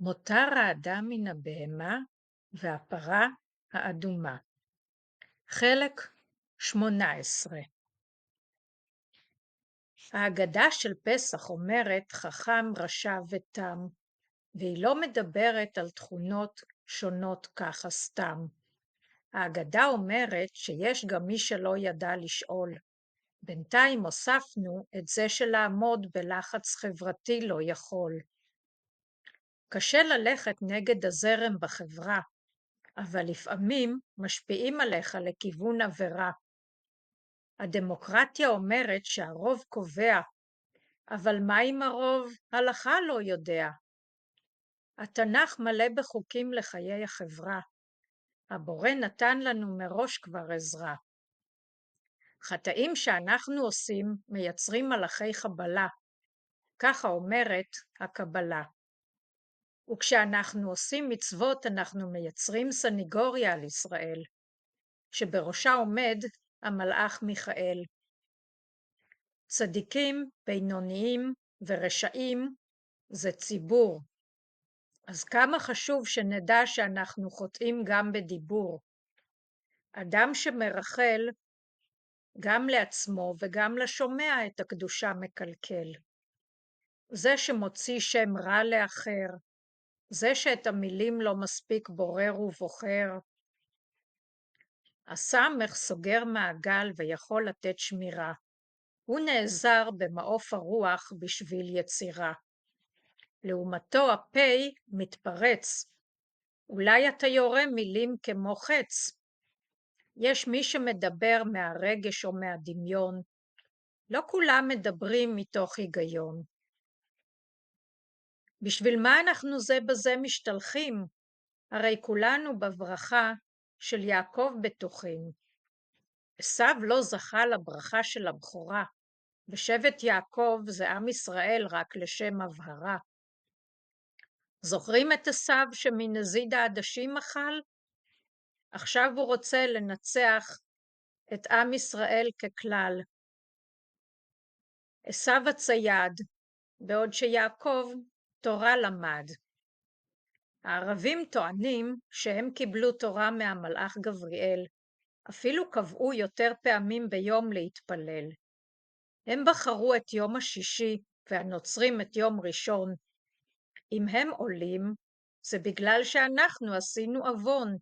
מותר האדם מן הבהמה והפרה האדומה. חלק 18. ההגדה של פסח אומרת חכם, רשע ותם, והיא לא מדברת על תכונות שונות ככה סתם. ההגדה אומרת שיש גם מי שלא ידע לשאול. בינתיים הוספנו את זה שלעמוד בלחץ חברתי לא יכול. קשה ללכת נגד הזרם בחברה, אבל לפעמים משפיעים עליך לכיוון עבירה. הדמוקרטיה אומרת שהרוב קובע, אבל מה אם הרוב הלכה לא יודע? התנ"ך מלא בחוקים לחיי החברה. הבורא נתן לנו מראש כבר עזרה. חטאים שאנחנו עושים מייצרים מלאכי חבלה, ככה אומרת הקבלה. וכשאנחנו עושים מצוות אנחנו מייצרים סניגוריה על ישראל, שבראשה עומד המלאך מיכאל. צדיקים, בינוניים ורשעים זה ציבור. אז כמה חשוב שנדע שאנחנו חוטאים גם בדיבור. אדם שמרחל גם לעצמו וגם לשומע את הקדושה מקלקל. זה שמוציא שם רע לאחר, זה שאת המילים לא מספיק בורר ובוחר. הסמך סוגר מעגל ויכול לתת שמירה. הוא נעזר במעוף הרוח בשביל יצירה. לעומתו הפה מתפרץ. אולי אתה יורה מילים כמו חץ. יש מי שמדבר מהרגש או מהדמיון. לא כולם מדברים מתוך היגיון. בשביל מה אנחנו זה בזה משתלחים? הרי כולנו בברכה של יעקב בטוחים. עשיו לא זכה לברכה של הבכורה, ושבט יעקב זה עם ישראל רק לשם הבהרה. זוכרים את עשיו שמנזיד העדשים אכל? עכשיו הוא רוצה לנצח את עם ישראל ככלל. עשיו הצייד, בעוד שיעקב תורה למד. הערבים טוענים שהם קיבלו תורה מהמלאך גבריאל, אפילו קבעו יותר פעמים ביום להתפלל. הם בחרו את יום השישי והנוצרים את יום ראשון. אם הם עולים, זה בגלל שאנחנו עשינו עוון.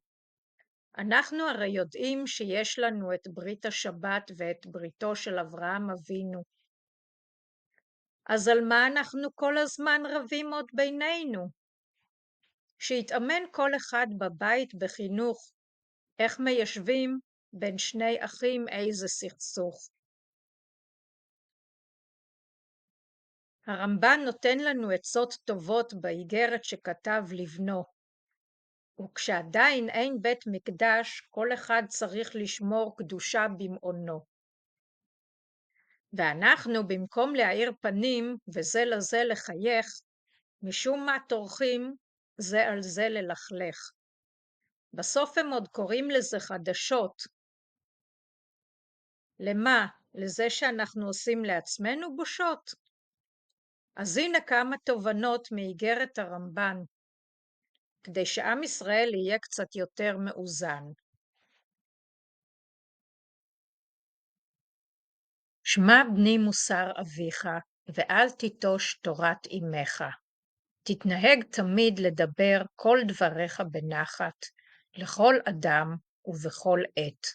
אנחנו הרי יודעים שיש לנו את ברית השבת ואת בריתו של אברהם אבינו. אז על מה אנחנו כל הזמן רבים עוד בינינו? שיתאמן כל אחד בבית בחינוך, איך מיישבים בין שני אחים איזה סכסוך. הרמב"ן נותן לנו עצות טובות באיגרת שכתב לבנו. וכשעדיין אין בית מקדש, כל אחד צריך לשמור קדושה במעונו. ואנחנו במקום להאיר פנים וזה לזה לחייך, משום מה טורחים זה על זה ללכלך. בסוף הם עוד קוראים לזה חדשות. למה? לזה שאנחנו עושים לעצמנו בושות? אז הנה כמה תובנות מאיגרת הרמב"ן, כדי שעם ישראל יהיה קצת יותר מאוזן. שמע בני מוסר אביך, ואל תיטוש תורת אמך. תתנהג תמיד לדבר כל דבריך בנחת, לכל אדם ובכל עת.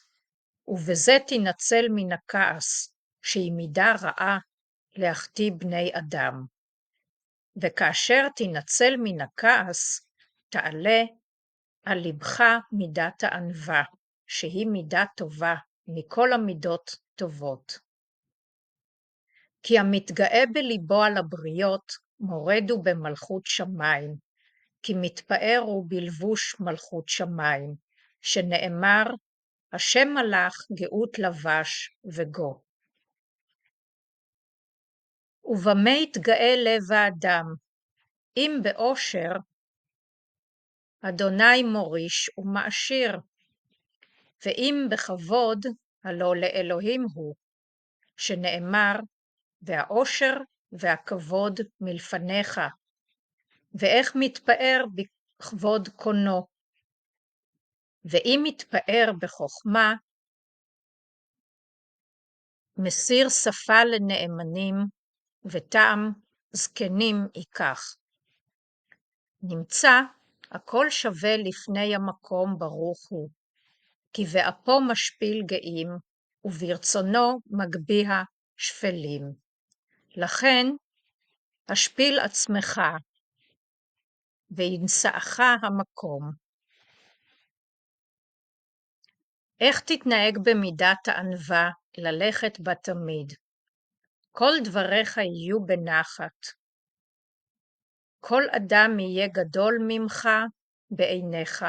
ובזה תנצל מן הכעס, שהיא מידה רעה להחטיא בני אדם. וכאשר תנצל מן הכעס, תעלה על לבך מידת הענווה, שהיא מידה טובה מכל המידות טובות. כי המתגאה בליבו על הבריות, מורד הוא במלכות שמיים, כי מתפאר הוא בלבוש מלכות שמיים, שנאמר, השם מלך גאות לבש וגו. ובמה יתגאה לב האדם? אם באושר, אדוני מוריש ומעשיר, ואם בכבוד, הלא לאלוהים הוא, שנאמר, והאושר והכבוד מלפניך, ואיך מתפאר בכבוד קונו. ואם מתפאר בחוכמה, מסיר שפה לנאמנים, וטעם זקנים ייקח. נמצא הכל שווה לפני המקום ברוך הוא, כי באפו משפיל גאים, וברצונו מגביה שפלים. לכן השפיל עצמך, וינשאך המקום. איך תתנהג במידת הענווה ללכת בה תמיד? כל דבריך יהיו בנחת. כל אדם יהיה גדול ממך בעיניך,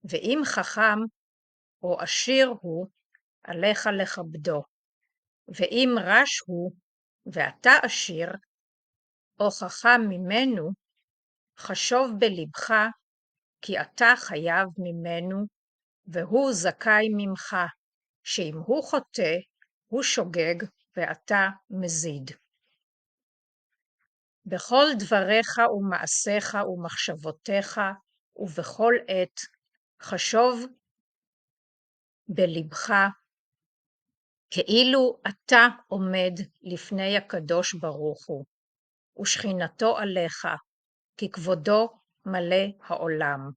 ואם חכם או עשיר הוא, עליך לכבדו. ואם רש הוא, ואתה עשיר, או חכם ממנו, חשוב בלבך, כי אתה חייב ממנו, והוא זכאי ממך, שאם הוא חוטא, הוא שוגג, ואתה מזיד. בכל דבריך ומעשיך ומחשבותיך, ובכל עת, חשוב בלבך, כאילו אתה עומד לפני הקדוש ברוך הוא, ושכינתו עליך, כי כבודו מלא העולם.